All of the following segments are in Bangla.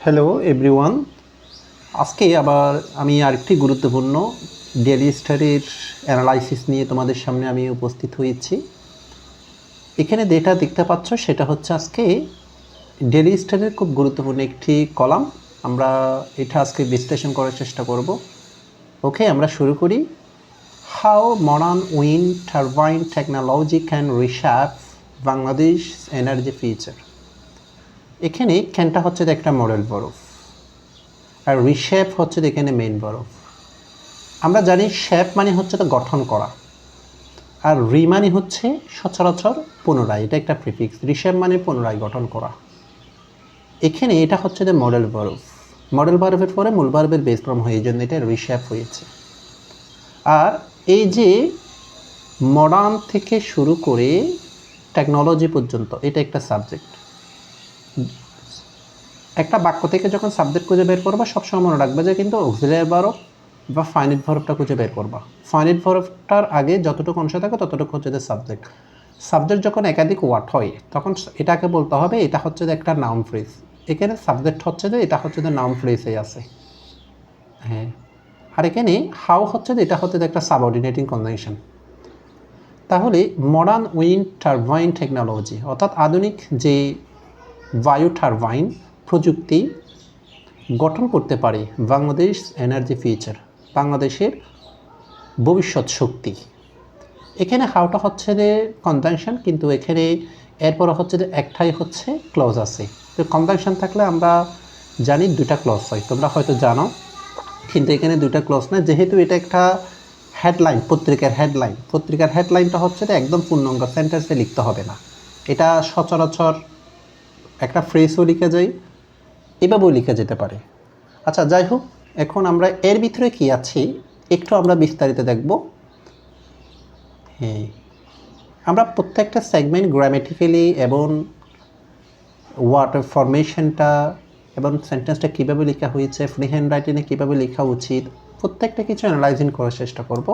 হ্যালো এভরিওয়ান, আজকে আবার আমি আরেকটি গুরুত্বপূর্ণ ডেইলি স্টাডির অ্যানালাইসিস নিয়ে তোমাদের সামনে আমি উপস্থিত হয়েছি। এখানে যেটা দেখতে পাচ্ছ সেটা হচ্ছে আজকে ডেইলি স্টাডির খুব গুরুত্বপূর্ণ একটি কলাম। আমরা এটা আজকে বিশ্লেষণ করার চেষ্টা করব। ওকে, আমরা শুরু করি। How modern wind turbine technology can reshape Bangladesh energy future. এখানে ক্যানটা হচ্ছে একটা মডেল বরফ, আর রিশেপ হচ্ছে এখানে মেইন বরফ। আমরা জানি শেপ মানে হচ্ছে তো গঠন করা, আর রি মানে হচ্ছে সচরাচর পুনরায়, এটা একটা প্রিফিক্স। রিশেপ মানে পুনরায় গঠন করা। এখানে এটা হচ্ছে যে মডেল বরফ, মডেল বার্বের পরে মূল বার্বের বেস ফর্ম হয়ে, এই জন্য এটা রিশেপ হয়েছে। আর এই যে মডার্ন থেকে শুরু করে টেকনোলজি পর্যন্ত এটা একটা সাবজেক্ট। একটা বাক্য থেকে যখন সাবজেক্ট খুঁজে বের করবা সবসময় মনে রাখবে যে কিন্তু অক্সিলিয়ারি ভার্ব বা ফাইনাইট ভার্বটা খুঁজে বের করবা। ফাইনাইট ভার্বটার আগে যতটুকু অংশ থাকে ততটুকু হচ্ছে যে সাবজেক্ট। সাবজেক্ট যখন একাধিক ওয়ার্ড হয় তখন এটাকে বলতে হবে এটা হচ্ছে যে একটা নাউন ফ্রেজ। এখানে সাবজেক্ট হচ্ছে যে এটা হচ্ছে যে নাউন ফ্রেজে আছে। হ্যাঁ, আর এখানে হাউ হচ্ছে যে এটা হচ্ছে যে একটা সাবঅর্ডিনেটিং কনজাংশন। তাহলে মডার্ন উইন্ড টারবাইন টেকনোলজি অর্থাৎ আধুনিক যে বায়ু টারবাইন প্রযুক্তি গঠন করতে পারে বাংলাদেশ এনার্জি ফিউচার, বাংলাদেশের ভবিষ্যৎ শক্তি। এখানে হাউটা হচ্ছে যে কনজাংশন, কিন্তু এখানে এরপর হচ্ছে যে একটাই হচ্ছে ক্লজ আছে। তো কনজাংশন থাকলে আমরা জানি দুটা ক্লজ হয়, তোমরা হয়তো জানো, কিন্তু এখানে দুটা ক্লজ না। যেহেতু এটা একটা হেডলাইন, পত্রিকার হেডলাইন, পত্রিকার হেডলাইনটা হচ্ছে যে একদম পূর্ণাঙ্গ সেন্টেন্সে লিখতে হবে না। এটা সচরাচর একটা ফ্রেজও লিখে যায়, এভাবেও লিখে যেতে পারে। আচ্ছা, যাই হোক, এখন আমরা এর ভিতরে কি আছি একটু আমরা বিস্তারিত দেখব। হ্যাঁ, আমরা প্রত্যেকটা সেগমেন্ট গ্রামেটিক্যালি এবং ওয়ার্ড ফরমেশনটা এবং সেন্টেন্সটা কীভাবে লেখা হয়েছে, ফ্রি হ্যান্ড রাইটিংয়ে কীভাবে লেখা উচিত, প্রত্যেকটা কিছু অ্যানালাইজিং করার চেষ্টা করব।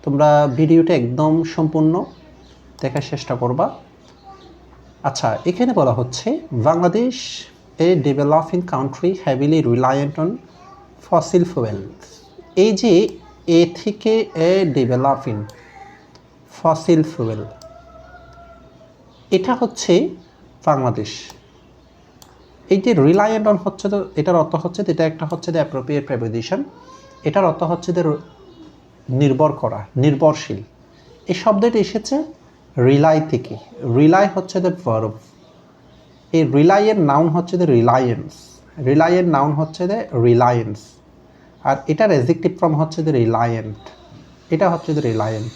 তোমরা ভিডিওটা একদম সম্পূর্ণ দেখার চেষ্টা করবা। আচ্ছা, এখানে বলা হচ্ছে বাংলাদেশ এ developing country heavily reliant on fossil fuels. এই যে এ থেকে এ ডেভেলপিং ফসিল ফুয়েল, এটা হচ্ছে বাংলাদেশ। এই যে রিলায়েন্ট অন হচ্ছে, তো এটার অর্থ হচ্ছে এটা একটা হচ্ছে দ্য অ্যাপ্রোপ্রিয়েট প্রেপোজিশন। এটার অর্থ হচ্ছে যে নির্ভর করা, নির্ভরশীল। এই শব্দটি এসেছে রিলাই থেকে। রিলাই হচ্ছে দ্য ভার্ব। এই রিলাইয়ের নাউন হচ্ছে দ্য রিলায়েন্স। রিলাইয়ের নাউন হচ্ছে দ্য রিলায়েন্স, আর এটার অ্যাডজেক্টিভ ফর্ম হচ্ছে দ্য রিলায়েন্ট। এটা হচ্ছে দ্য রিলায়েন্ট।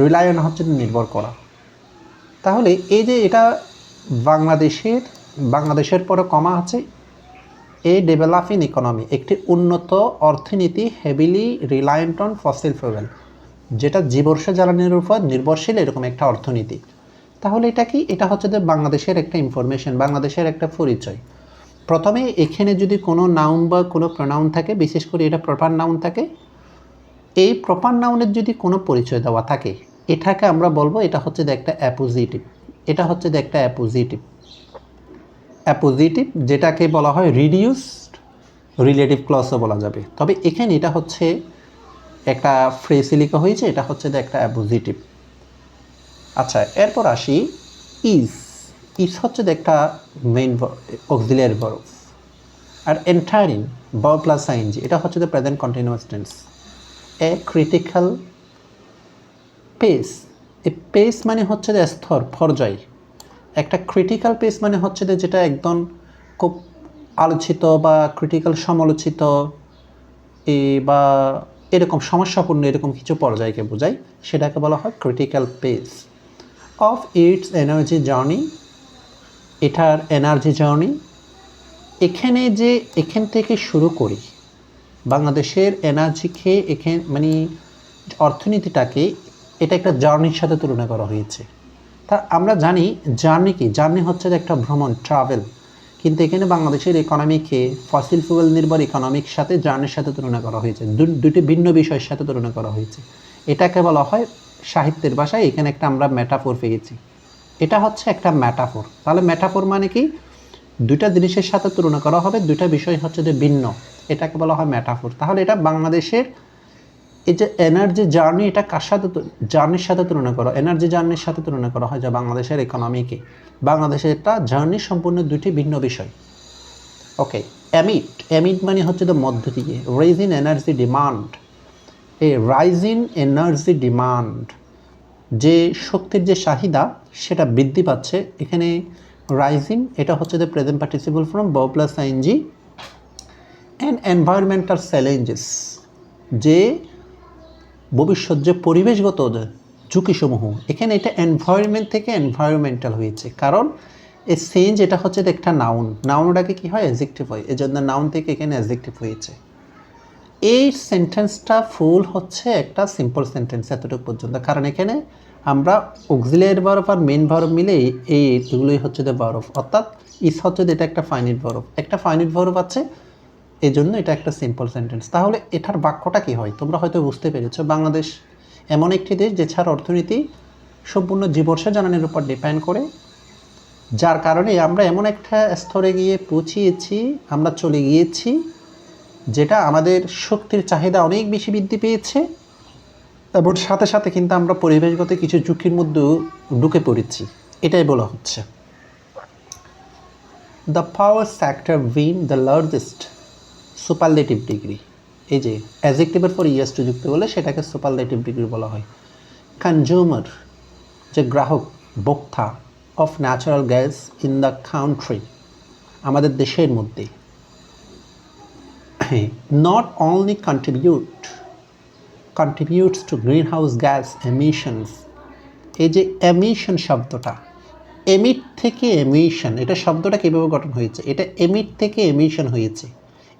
রিলায়েন্ট হচ্ছে নির্ভর করা। তাহলে এই যে এটা বাংলাদেশের পরে কমা আছে, এ ডেভেলপিং ইকোনমি, একটি উন্নত অর্থনীতি heavily reliant on fossil fuel, যেটা জীবাশ্ম জ্বালানির উপর নির্ভরশীল, এরকম একটা অর্থনীতি। তাহলে এটা কি? এটা হচ্ছে যে বাংলাদেশের একটা ইনফরমেশন, বাংলাদেশের একটা পরিচয়। প্রথমে এখানে যদি কোনো নাউন বা কোনো প্রোনাউন থাকে, বিশেষ করে এটা প্রপার নাউন থাকে, এই প্রপার নাউনের যদি কোনো পরিচয় দেওয়া থাকে, এটাকে আমরা বলবো এটা হচ্ছে যে একটা অ্যাপোজিটিভ। এটা হচ্ছে যে একটা অ্যাপোজিটিভ, যেটাকে বলা হয় রিডিউসড রিলেটিভ ক্লজও বলা যাবে। তবে এখানে এটা হচ্ছে একটা ফ্রেজে লেখা হয়েছে, এটা হচ্ছে যে একটা অ্যাপোজিটিভ। আচ্ছা, এরপর আসি ইজ। ইজ হচ্ছে যে একটা মেইন অক্সিলিয়ারি ভার্ব। আর এন্টারিং ভার্ব প্লাস আইএনজি, এটা হচ্ছে যে present continuous tense. A critical pace. A pace মানে হচ্ছে যে স্তর, পর্যায়। একটা ক্রিটিক্যাল পেস মানে হচ্ছে যে যেটা একদম খুব আলোচিত বা ক্রিটিক্যাল সমালোচিত বা এরকম সমস্যাপূর্ণ এরকম কিছু পর্যায়কে বোঝায়, সেটাকে বলা হয় critical pace of its energy journey. এটার এনার্জি জার্নি, এখানে যে এখান থেকে শুরু করি বাংলাদেশের এনার্জিকে, এখানে মানে অর্থনীতিটাকে, এটা একটা জার্নির সাথে তুলনা করা হয়েছে। তা আমরা জানি জার্নি কি? জার্নি হচ্ছে যে একটা ভ্রমণ, ট্রাভেল। কিন্তু এখানে বাংলাদেশের ইকোনমিকে ফসিল ফুয়েল নির্ভর ইকোনমির সাথে জার্নির সাথে তুলনা করা হয়েছে, দুটি ভিন্ন বিষয়ের সাথে তুলনা করা হয়েছে। এটাকে বলা হয় সাহিত্যের ভাষায়, এখানে একটা আমরা মেটাফোর পেয়েছি। এটা হচ্ছে একটা মেটাফোর। তাহলে মেটাফোর মানে কি? দুইটা জিনিসের সাথে তুলনা করা হবে, দুইটা বিষয় হচ্ছে যে ভিন্ন, এটাকে বলা হয় মেটাফোর। তাহলে এটা বাংলাদেশের এই যে এনার্জি জার্নি, এটা কার সাথে জার্নির সাথে তুলনা করা, এনার্জি জার্নির সাথে তুলনা করা হয়, যা বাংলাদেশের ইকোনমিকে, বাংলাদেশের একটা জার্নি সম্পূর্ণ দুটি ভিন্ন বিষয়। ওকে, এমিট মানে হচ্ছে তো মধ্য দিয়ে, রেজ ইন এনার্জি ডিমান্ড, এই রাইজ ইন এনার্জি ডিমান্ড, যে শক্তির যে চাহিদা সেটা বৃদ্ধি পাচ্ছে। এখানে রাইজিং এটা হচ্ছে the present participle form verb plus ING. And environmental challenges, যে ভবিষ্যৎ যে পরিবেশগত ঝুঁকিসমূহ, এখানে এটা এনভায়রনমেন্ট থেকে এনভায়রনমেন্টাল হয়েছে, কারণ এই চেঞ্জ এটা হচ্ছে একটা নাউনটাকে কী হয়, অ্যাডজেক্টিভ হয়, এই জন্য নাউন থেকে এখানে অ্যাডজেক্টিভ হয়েছে। এই সেন্টেন্সটা ফুল হচ্ছে একটা সিম্পল সেন্টেন্স এতটুকু পর্যন্ত, কারণ এখানে আমরা অক্সিলিয়ারি ভার্ব আর মেইন ভার্ব মিলে এগুলোই হচ্ছে দ্য ভার্ব, অর্থাৎ ইস হচ্ছে এটা একটা ফাইনিট ভার্ব, একটা ফাইনিট ভার্ব আছে, এই জন্য এটা একটা সিম্পল সেন্টেন্স। তাহলে এটার বাক্যটা কী হয় তোমরা হয়তো বুঝতে পেরেছো। বাংলাদেশ এমন একটি দেশ যে ছাড় অর্থনীতি সম্পূর্ণ জীবনসা জ্বালানির উপর ডিপেন্ড করে, যার কারণে আমরা এমন একটা স্তরে গিয়ে পৌঁছিয়েছি, আমরা চলে গিয়েছি যেটা আমাদের শক্তির চাহিদা অনেক বেশি বৃদ্ধি পেয়েছে, এবং সাথে সাথে কিন্তু আমরা পরিবেশগত কিছু ঝুঁকির মধ্যেও ঢুকে পড়েছি, এটাই বলা হচ্ছে। The power sector win the largest superlative degree, এই যে অ্যাডজেক্টিভের পর ইএস টু যুক্ত বলে সেটাকে সুপারলেটিভ ডিগ্রি বলা হয়। কনজিউমার, যে গ্রাহক ভোক্তা, of natural gas in the country, আমাদের দেশের মধ্যে, not only contributes to greenhouse gas emissions, এই যে এমিশন শব্দটা, এমিট থেকে এমিশন, এটা শব্দটা কীভাবে গঠন হয়েছে, এটা এমিট থেকে এমিশন হয়েছে।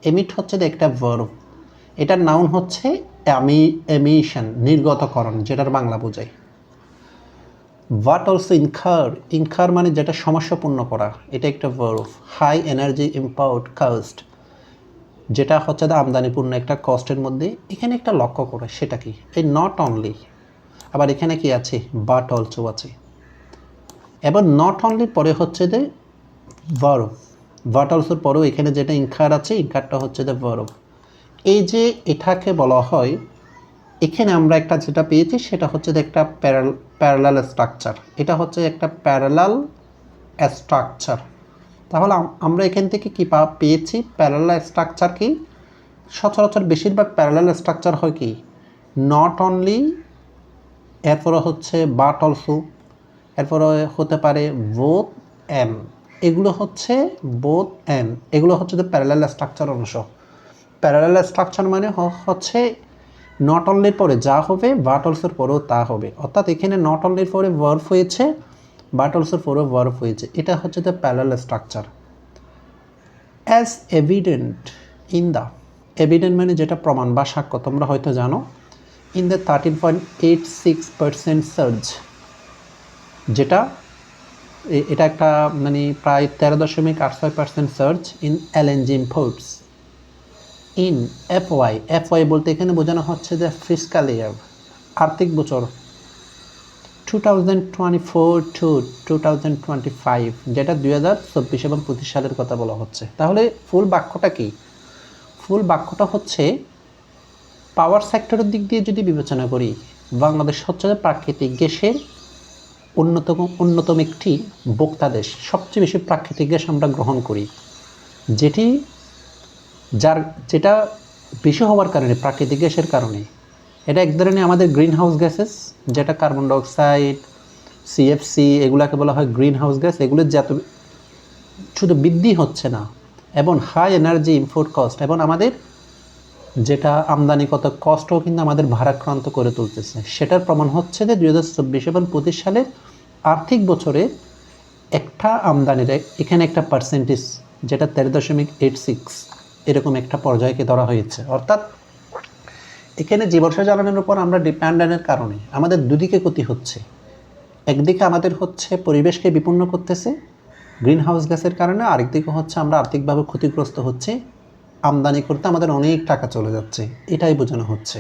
এমিট হচ্ছে একটা ভার্ব, এটার নাউন হচ্ছে এমিশন, নির্গতকরণ, যেটার বাংলা বোঝায়। হোয়াট অলসো ইনকার মানে যেটা সমস্যাপূর্ণ করা, এটা একটা verb. High energy import cost, যেটা হচ্ছে আমদানিপূর্ণ একটা কস্টের মধ্যে, এখানে একটা লক্ষ্য করে, সেটা কি, এই নট অনলি, আবার এখানে কি আছে, বাট অলসো আছে, এবার নট অনলি পরে হচ্ছে যে ভার্ব, বাট অলসোর পরেও এখানে যেটা ইনকার আছে, ইনকারটা হচ্ছে যে ভার্ব। এই যে এটাকে বলা হয়, এখানে আমরা একটা যেটা পেয়েছি সেটা হচ্ছে যে একটা প্যারালাল স্ট্রাকচার, এটা হচ্ছে একটা প্যারালাল স্ট্রাকচার। তাহলে আমরা এখান থেকে কী পেয়েছি, প্যারালাল স্ট্রাকচার কি, সচরাচর বেশিরভাগ প্যারালাল স্ট্রাকচার হয় কি, নট অনলি, এরপরে হচ্ছে বাট অলসো, এরপরে হতে পারে বোথ অ্যান্ড, এগুলো হচ্ছে বোথ অ্যান্ড, এগুলো হচ্ছে যে প্যারালাল স্ট্রাকচার অংশ। প্যারালাল স্ট্রাকচার মানে হচ্ছে নট অনলির পরে যা হবে বাট অলসোর পরেও তা হবে, অর্থাৎ এখানে নট অনলির পরে ভার্ব হয়েছে, বাট অলসোর পরেও ভার্ব হয়েছে, এটা হচ্ছে the parallel structure. As evident in the, evident মানে যেটা প্রমাণ বা সাক্ষ্য, তোমরা হয়তো জানো, ইন দ্য 13.86% সার্জ, যেটা এটা একটা মানে প্রায় 13.86% surge in LNG imports in FY বলতে এখানে বোঝানো হচ্ছে যে ফিসক্যাল ইয়ার, আর্থিক বছর 2024 to 2025, যেটা 2024 এবং 25 সালের কথা বলা হচ্ছে। তাহলে ফুল বাক্যটা কি, ফুল বাক্যটা হচ্ছে পাওয়ার সেক্টরের দিক দিয়ে যদি বিবেচনা করি, বাংলাদেশ হচ্ছে প্রাকৃতিক গ্যাসের অন্যতম একটি ভোক্তা দেশ, সবচেয়ে বেশি প্রাকৃতিক গ্যাস আমরা গ্রহণ করি, যেটা বেশি হওয়ার কারণে, প্রাকৃতিক গ্যাসের কারণে, এটা এক ধরনের আমাদের গ্রিন হাউস গ্যাসেস, যেটা কার্বন ডাইঅক্সাইড, সিএফসি, এগুলাকে বলা হয় গ্রিন হাউস গ্যাস। এগুলোর যত শুধু বৃদ্ধি হচ্ছে না, এবং হাই এনার্জি ইম্পোর্ট কস্ট, এবং আমাদের যেটা আমদানিগত কস্টও কিন্তু আমাদের ভারাক্রান্ত করে তুলতেছে। সেটার প্রমাণ হচ্ছে যে 2024 এবং 25 সালের আর্থিক বছরে একটা আমদানির এখানে একটা পার্সেন্টেজ, যেটা 13.86 এরকম একটা পর্যায়কে ধরা হয়েছে। অর্থাৎ এখানে জীবনসা জ্বালানির উপর আমরা ডিপেন্ডেন্টের কারণে আমাদের দুদিকে ক্ষতি হচ্ছে। একদিকে আমাদের হচ্ছে পরিবেশকে বিপন্ন করতেছে গ্রিন হাউস গ্যাসের কারণে, আরেকদিকে হচ্ছে আমরা আর্থিকভাবে ক্ষতিগ্রস্ত হচ্ছে, আমদানি করতে আমাদের অনেক টাকা চলে যাচ্ছে, এটাই বোঝানো হচ্ছে।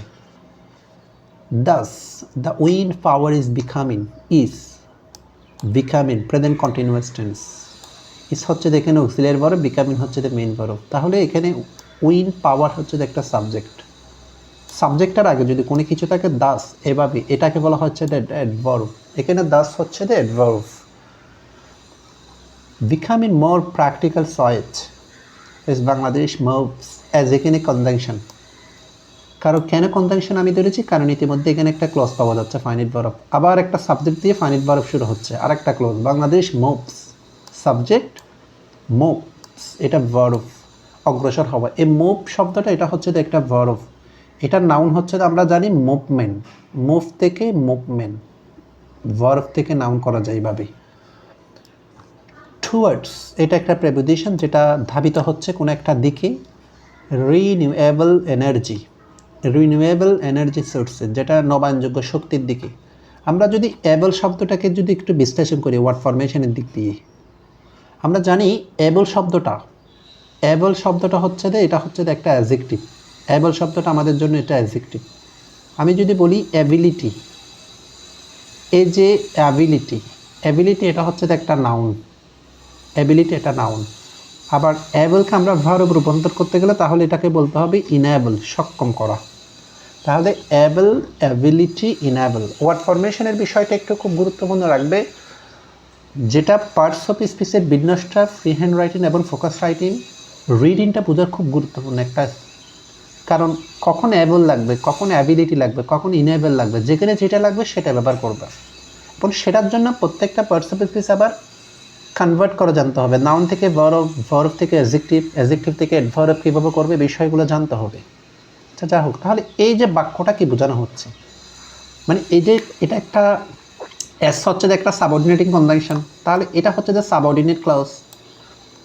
Thus the wind power is becoming present continuous tense, is হচ্ছে যে এখানে অক্সিলিয়ারি ভার্ব, বিকামিং হচ্ছে যে মেইন ভার্ব। তাহলে এখানে উইন পাওয়ার হচ্ছে যে একটা সাবজেক্ট। সাবজেক্টের আগে যদি কোনো কিছু থাকে দাস, এভাবে এটাকে বলা হচ্ছে যে অ্যাডভার্ব। এখানে দাস হচ্ছে যে অ্যাডভার্ব। বিকামিং মোর প্র্যাকটিক্যাল সয়েজ ইস বাংলাদেশ মুভস অ্যাজ এখানে কনজাংশন। কারণ কেন কনজাংশন আমি ধরেছি, কারণ ইতিমধ্যে এখানে একটা ক্লজ পাওয়া যাচ্ছে ফাইনাইট ভার্ব, আবার একটা সাবজেক্ট দিয়ে ফাইনাইট ভার্ব শুরু হচ্ছে, আর একটা clause Bangladesh moves, subject moves, এটা ভার্ব অগ্রসর হওয়া। এই মুভ শব্দটা এটা হচ্ছে যে একটা ভার্ব। এটার নাউন হচ্ছে আমরা জানি মুভমেন্ট, মুভ থেকে মুভমেন্ট, ভার্ব থেকে নাউন করা যায় এইভাবে। টুয়ার্ডস এটা একটা প্রেপোজিশন যেটা ধাবিত হচ্ছে কোনো একটা দিকে। রিনিউয়েবল এনার্জি, রিনিউয়েবল এনার্জি সোর্সে, যেটা নবায়নযোগ্য শক্তির দিকে। আমরা যদি এবল শব্দটাকে যদি একটু বিশ্লেষণ করি ওয়ার্ড ফরমেশনের দিক দিয়ে, আমরা জানি এবল শব্দটা হচ্ছে যে এটা হচ্ছে যে একটা অ্যাডজেক্টিভ। এবল শব্দটা আমাদের জন্য এটা অ্যাডজেক্টিভ। আমি যদি বলি অ্যাবিলিটি, এই যে অ্যাবিলিটি এটা হচ্ছে যে একটা নাউন, অ্যাবিলিটি এটা নাউন। আবার অ্যাবলকে আমরা ভার্ব রূপান্তর করতে গেলে তাহলে এটাকে বলতে হবে ইনেবল, সক্ষম করা। তাহলে অ্যাবল, অ্যাবিলিটি, ইনেবল। ওয়ার্ড ফরমেশনের বিষয়টা একটু খুব গুরুত্বপূর্ণ রাখবে, যেটা পার্টস অফ স্পিচের বিন্যাসটা ফ্রি হ্যান্ড রাইটিং এবং ফোকাস রাইটিং রিডিংটা বোঝার খুব গুরুত্বপূর্ণ একটা। কারণ কখন অ্যাবল লাগবে, কখন অ্যাবিলিটি লাগবে, কখন ইনেবল লাগবে, যেখানে যেটা লাগবে সেটা ব্যবহার করবে। এবং সেটার জন্য প্রত্যেকটা পার্টস অফ স্পিচ আবার কনভার্ট করা জানতে হবে। নাউন থেকে ভার্ব, ভার্ব থেকে অ্যাডজেক্টিভ, অ্যাডজেক্টিভ থেকে অ্যাডভার্ব কীভাবে করবে, বিষয়গুলো জানতে হবে। আচ্ছা যা হোক, তাহলে এই যে বাক্যটা কি বোঝানো হচ্ছে, মানে এই যে এটা একটা এস হচ্ছে যে একটা সাবঅর্ডিনেটিং কনজাংশন, তাহলে এটা হচ্ছে যে সাবঅর্ডিনেট ক্লজ।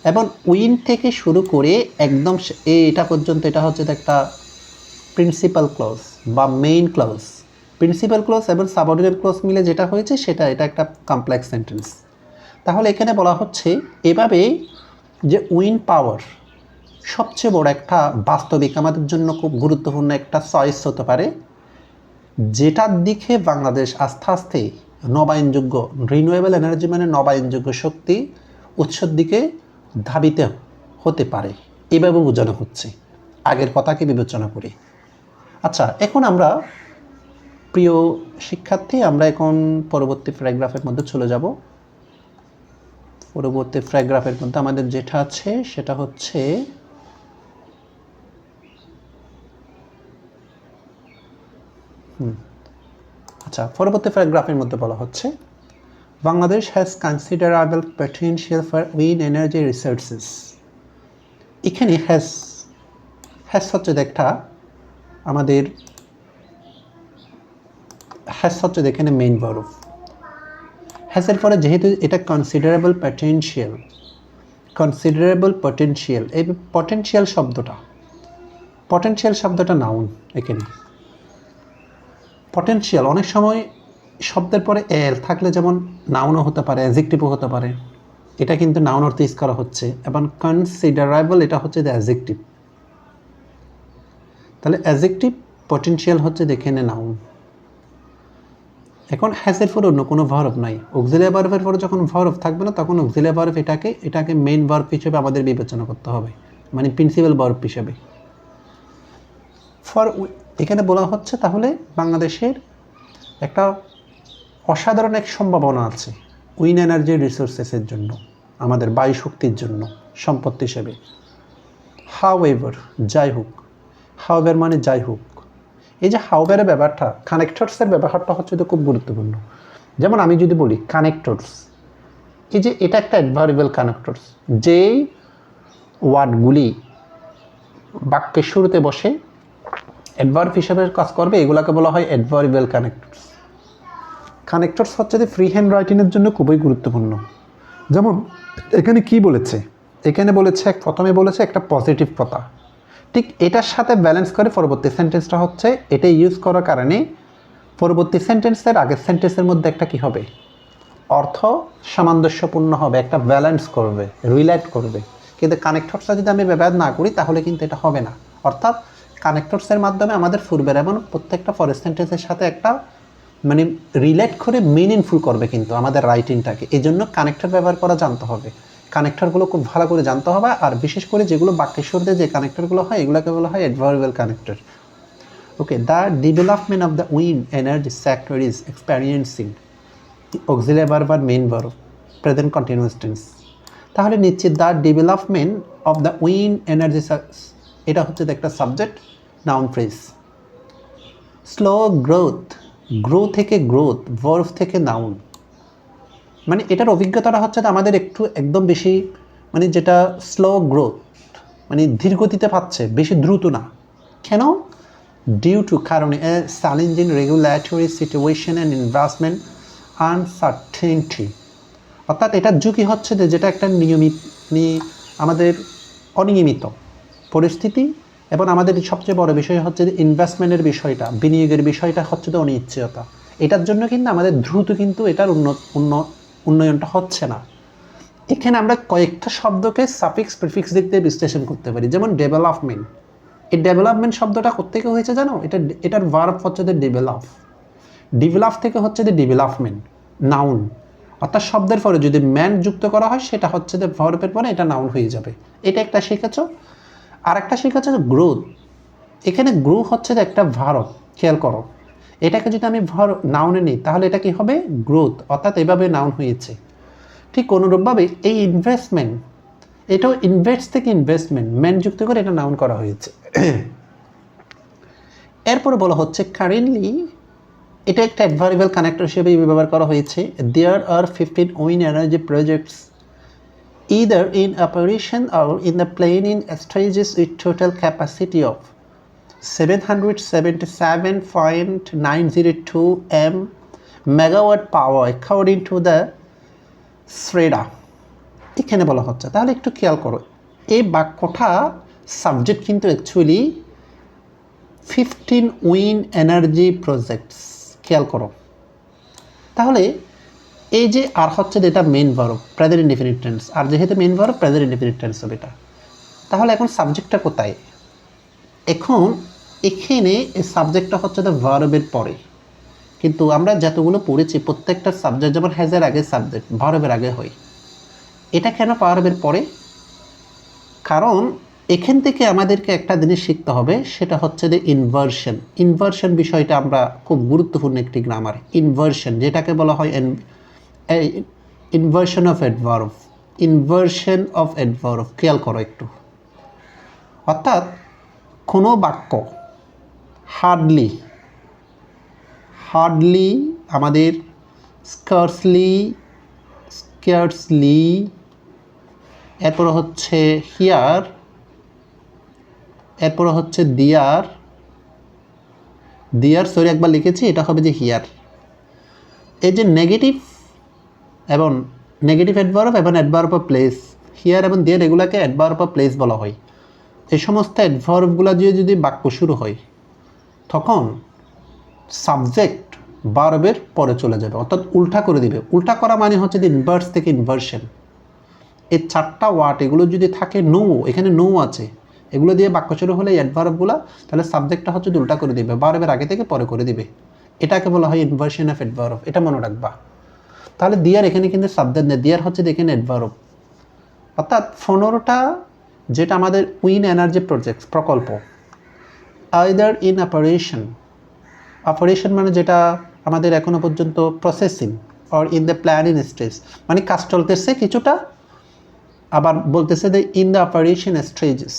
এবং উইন থেকে শুরু করে একদম এটা পর্যন্ত এটা হচ্ছে যে একটা প্রিন্সিপাল ক্লজ বা মেইন ক্লজ। প্রিন্সিপাল ক্লজ এবং সাবঅর্ডিনেট ক্লজ মিলে যেটা হয়েছে এটা একটা কমপ্লেক্স সেন্টেন্স। তাহলে এখানে বলা হচ্ছে এভাবে যে উইন পাওয়ার সবচেয়ে বড় একটা বাস্তবিক আমাদের জন্য খুব গুরুত্বপূর্ণ একটা চয়েস হতে পারে, যেটার দিকে বাংলাদেশ আস্তে আস্তে নবায়নযোগ্য, রিনিউয়েবল এনার্জি মানে নবায়নযোগ্য শক্তি উৎসর দিকে ধাবিত হতে পারে, এভাবে বোঝানো হচ্ছে আগের কথাকে বিবেচনা করে। আচ্ছা, এখন আমরা প্রিয় শিক্ষার্থী, আমরা এখন পরবর্তী প্যারাগ্রাফের মধ্যে চলে যাব। পরবর্তী প্যারাগ্রাফের মধ্যে আমাদের যেটা আছে সেটা হচ্ছে আচ্ছা, পরবর্তী প্যারাগ্রাফের মধ্যে বলা হচ্ছে Bangladesh has considerable potential for win energy resources. এখানে হ্যাজ হচ্ছে একটা আমাদের হ্যাজ হচ্ছে এখানে মেইন ভার্ব। হ্যাজের পরে যেহেতু এটা কনসিডারেবল পটেনশিয়াল, এই পটেনশিয়াল শব্দটা নাউন। এখানে পটেনশিয়াল অনেক সময় শব্দের পরে এল থাকলে যেমন নাউনও হতে পারে, অ্যাডজেক্টিভও হতে পারে, এটা কিন্তু নাউন অর্থে ইউজ করা হচ্ছে। এবং কনসিডারেবল এটা হচ্ছে দ্য অ্যাডজেক্টিভ। তাহলে অ্যাডজেক্টিভ, পটেনশিয়াল হচ্ছে এখানে নাউন। এখন হ্যাজের পরে অন্য কোনো ভার্ব নাই, অক্সিলিয়ারি ভার্বের পরে যখন ভার্ব থাকবে না তখন অক্সিলিয়ারি ভার্ব এটাকে মেইন ভার্ব হিসেবে আমাদের বিবেচনা করতে হবে, মানে প্রিন্সিপাল ভার্ব হিসেবে। এখানে বলা হচ্ছে তাহলে বাংলাদেশের একটা অসাধারণ এক সম্ভাবনা আছে উইন এনার্জি রিসোর্সেসের জন্য, আমাদের বায়ু শক্তির জন্য সম্পদ হিসেবে। হাউএভার, যাই হোক, হাউএভার মানে যাই হোক। এই যে হাউএভারের ব্যাপারটা, কানেক্টরসের ব্যাপারটা হচ্ছে তো খুব গুরুত্বপূর্ণ। যেমন আমি যদি বলি কানেক্টরস, এই যে এটা একটা অ্যাডভার্বিয়াল কানেক্টরস, যেই ওয়ার্ডগুলি বাক্যের শুরুতে বসে অ্যাডভার্ব হিসেবে কাজ করবে এগুলোকে বলা হয় অ্যাডভার্বিয়াল কানেক্টরস। কানেক্টরস হচ্ছে যে ফ্রি হ্যান্ড রাইটিংয়ের জন্য খুবই গুরুত্বপূর্ণ। যেমন এখানে কি বলেছে, এখানে বলেছে প্রথমে বলেছে একটা পজিটিভ কথা, ঠিক এটার সাথে ব্যালেন্স করে পরবর্তী সেন্টেন্সটা হচ্ছে এটা ইউজ করার কারণে পরবর্তী সেন্টেন্সের আগের সেন্টেন্সের মধ্যে একটা কি হবে, অর্থ সামঞ্জস্যপূর্ণ হবে, একটা ব্যালেন্স করবে, রিলেট করবে। কিন্তু কানেক্টরসটা যদি আমি ব্যবহার না করি তাহলে কিন্তু এটা হবে না। অর্থাৎ কানেক্টরসের মাধ্যমে আমাদের পূর্বের এবং প্রত্যেকটা ফরেস্ট সেন্টেন্সের সাথে একটা মানে রিলেট করে মিনিংফুল করবে কিন্তু আমাদের রাইটিংটাকে। এই জন্য কানেক্টর ব্যবহার করা জানতে হবে। কানেক্টরগুলো খুব ভালো করে জানতে হবে, আর বিশেষ করে যেগুলো বাক্যের শুরুতে যে কানেক্টরগুলো হয় এগুলোকে বলা হয় adverbial connector. Okay, the development of the wind energy sector is experiencing auxiliary verb আর main verb, present continuous tense. তাহলে নিচ্ছি the development of the wind energy, এটা হচ্ছে একটা subject, noun phrase. Slow growth, grow থেকে গ্রোথ, ভার্ব থেকে নাউন। মানে এটার অভিজ্ঞতাটা হচ্ছে আমাদের একটু একদম বেশি, মানে যেটা স্লো গ্রোথ মানে ধীর গতিতে পাচ্ছে, বেশি দ্রুত না। কেন? ডিউ টু, কারণে challenging regulatory situation and investment uncertainty, অর্থাৎ এটার ঝুঁকি হচ্ছে যে যেটা একটা নিয়মিত আমাদের অনিয়মিত পরিস্থিতি, এবং আমাদের সবচেয়ে বড় বিষয় হচ্ছে যে ইনভেস্টমেন্টের বিষয়টা, বিনিয়োগের বিষয়টা হচ্ছে তো অনিশ্চয়তা। এটার জন্য কিন্তু আমাদের দ্রুত কিন্তু এটার উন্নয়নটা হচ্ছে না। এখানে আমরা কয়েকটা শব্দকে সাফিক্স প্রিফিক্স দিক দিয়ে বিশ্লেষণ করতে পারি, যেমন ডেভেলপমেন্ট। এই ডেভেলপমেন্ট শব্দটা কোত্থেকে হয়েছে জানো? এটার ভার্ব হচ্ছে যে ডেভেলপ, ডেভেলপ থেকে হচ্ছে যে ডেভেলপমেন্ট, নাউন। অর্থাৎ শব্দের পরে যদি ম্যান যুক্ত করা হয় সেটা হচ্ছে যে ভার্বের পরে এটা নাউন হয়ে যাবে। এটা একটা শিখেছ। আর একটা শিখেছ যে গ্রোথ। এখানে গ্রো হচ্ছে যে একটা ভার্ব, খেয়াল করো। এটাকে যদি আমি নাউনে নিই তাহলে এটা কি হবে? গ্রোথ, অর্থাৎ এভাবে নাউন হয়েছে। ঠিক অনুরূপভাবে এই ইনভেস্টমেন্ট, এটাও ইনভেস্ট থেকে ইনভেস্টমেন্ট, ম্যান যুক্ত করে এটা নাউন করা হয়েছে। এরপরে বলা হচ্ছে কারেন্টলি, এটা একটা অ্যাডভার্বিয়াল কানেক্টর হিসেবে ব্যবহার করা হয়েছে। দেয়ার আর 15 wind energy projects either in operation or in the planning stages with total capacity of 777.902 megawatt power according to the SREDA। এখানে বলা হচ্ছে, তাহলে একটু খেয়াল করো, এই বাক্যটা সাবজেক্ট কিন্তু অ্যাকচুয়ালি 15 উইন্ড এনার্জি প্রজেক্টস। খেয়াল করো, তাহলে এই যে আর হচ্ছে এটা main verb, present indefinite tense, আর যেহেতু main verb present indefinite tense হবে এটা। তাহলে এখন সাবজেক্টটা কোথায়? এখন এখানে এই সাবজেক্টটা হচ্ছে ভার্বের পরে, কিন্তু আমরা যতগুলো পড়েছি প্রত্যেকটা সাবজেক্ট যেমন হ্যাজের আগে সাবজেক্ট ভার্বের আগে হয়। এটা কেন ভার্বের পরে? কারণ এখান থেকে আমাদেরকে একটা জিনিস শিখতে হবে, সেটা হচ্ছে যে ইনভার্সন। ইনভার্সন বিষয়টা আমরা খুব গুরুত্বপূর্ণ একটি গ্রামার। ইনভার্সন যেটাকে বলা হয় inversion of adverb, inversion of adverb. খেয়াল করো একটু, অর্থাৎ কোনো বাক্য হার্ডলি, আমাদের স্কার্সলি, এরপর হচ্ছে হিয়ার, এরপর হচ্ছে দিয়ার, সরি একবার লিখেছি, এটা হবে যে হিয়ার। এই যে নেগেটিভ এবং নেগেটিভ অ্যাডভার্ব এবং অ্যাডভার্ব অফ প্লেস, হিয়ার এবং দিয়ার, এগুলোকে অ্যাডভার্ব অফ প্লেস বলা হয়। এই সমস্ত অ্যাডভার্বগুলো দিয়ে যদি বাক্য শুরু হয় তখন সাবজেক্ট ভার্বের পরে চলে যাবে, অর্থাৎ উল্টা করে দিবে। উল্টা করা মানে হচ্ছে যে ইনভার্স থেকে ইনভার্সন। এই চারটা ওয়ার্ড এগুলো যদি থাকে, নো, এখানে নো আছে, এগুলো দিয়ে বাক্য শুরু হলে অ্যাডভার্বগুলো, তাহলে সাবজেক্টটা হচ্ছে উল্টা করে দিবে, ভার্বের আগে থেকে পরে করে দিবে। এটাকে বলা হয় ইনভার্সন অফ অ্যাডভার্ব। এটা মনে রাখবা। তাহলে দিয়ার এখানে কিন্তু সাবজেক্ট নেই, দিয়ার হচ্ছে এখানে অ্যাডভার্ব। অর্থাৎ 15টা যেটা আমাদের উইন্ড এনার্জি প্রকল্প, আইদার ইন অপারেশন মানে যেটা আমাদের এখনো পর্যন্ত processing, or in the planning stage মানে কাজ চলতেছে কিছুটা, আবার বলতেছে যে ইন দ্য অপারেশন স্টেজেস,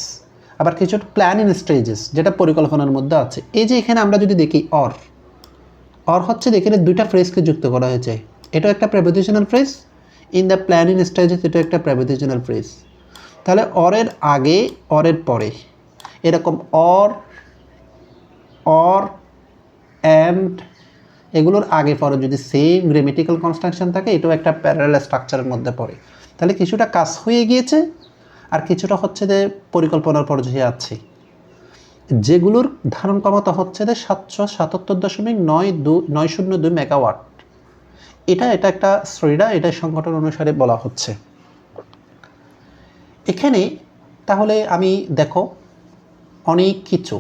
আবার কিছুটা প্ল্যানিং স্টেজেস যেটা পরিকল্পনার মধ্যে আছে। এই যে এখানে আমরা যদি দেখি অর হচ্ছে এখানে দুইটা ফ্রেজকে যুক্ত করা হয়েছে। এটা একটা prepositional phrase, in the planning stages এটা একটা প্রেপোজিশনাল ফ্রেজ। তাহলে অরের আগে, অরের পরে, এরকম অর অ্যান্ড এগুলোর আগে পরে যদি সেম গ্রামেটিক্যাল কনস্ট্রাকশন থাকে, এটাও একটা প্যারালাল স্ট্রাকচারের মধ্যে পড়ে। তাহলে কিছুটা কাজ হয়ে গিয়েছে আর কিছুটা হচ্ছে যে পরিকল্পনার পর্যায়ে আছে। যেগুলোর ধারণ ক্ষমতা হচ্ছে যে 777.902 মেগাওয়াট। এটা একটা SREDA, এটা সংগঠন অনুসারে বলা হচ্ছে। এখানে তাহলে আমি দেখো অনেক কিছু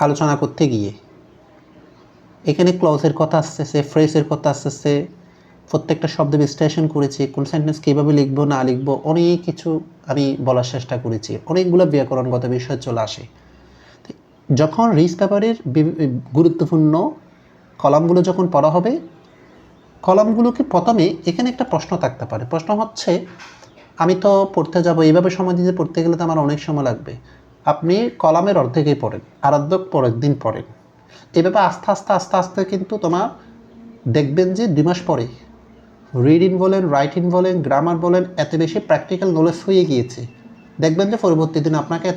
আলোচনা করতে গিয়ে এখানে ক্লজের কথা আসতেছে, ফ্রেজের কথা আসতেছে, প্রত্যেকটা শব্দ বিশ্লেষণ করেছি, কোন সেন্টেন্স কীভাবে লিখবো না লিখবো অনেক কিছু আমি বলার চেষ্টা করেছি, অনেকগুলো ব্যাকরণগত বিষয় চলে আসে। যখন রিস পেপারের গুরুত্বপূর্ণ কলামগুলো যখন পড়া হবে, কলামগুলোকে প্রথমে এখানে একটা প্রশ্ন থাকতে পারে। প্রশ্ন হচ্ছে, আমি তো পড়তে যাব, এইভাবে সময় দিতে পড়তে গেলে তো আমার অনেক সময় লাগবে। আপনি কলামের অর্ধেকেই পড়েন, আর অর্ধেক পরের দিন পড়েন। এভাবে আস্তে আস্তে আস্তে আস্তে কিন্তু তোমার দেখবেন যে 2 মাস পরে রিডিং বলেন, রাইটিং বলেন, গ্রামার বলেন, এত বেশি প্র্যাকটিক্যাল নলেজ হয়ে গিয়েছে, দেখবেন যে পরবর্তী দিন আপনাকে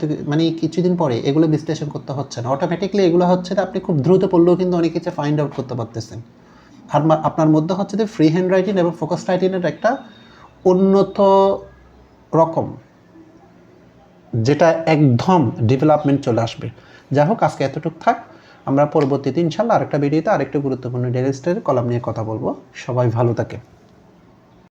কিছুদিন পরে এগুলো বিশ্লেষণ করতে হচ্ছে না। অটোমেটিকলি এগুলো হচ্ছে যে আপনি খুব দ্রুত পড়লেও কিন্তু অনেক কিছু ফাইন্ড আউট করতে পারতেছেন। আর আপনার মধ্যে হচ্ছে যে ফ্রি হ্যান্ড রাইটিং এবং ফোকাস রাইটিংয়ের একটা উন্নত রকম, যেটা একদম ডেভেলপমেন্ট চলে আসবে। যাই হোক, আজকে এতটুকু থাক। আমরা পরবর্তীতে ইনশাল্লাহ আরেকটা ভিডিওতে আরেকটা গুরুত্বপূর্ণ ডেইলি স্টাডির কলাম নিয়ে কথা বলবো। সবাই ভালো থাকে।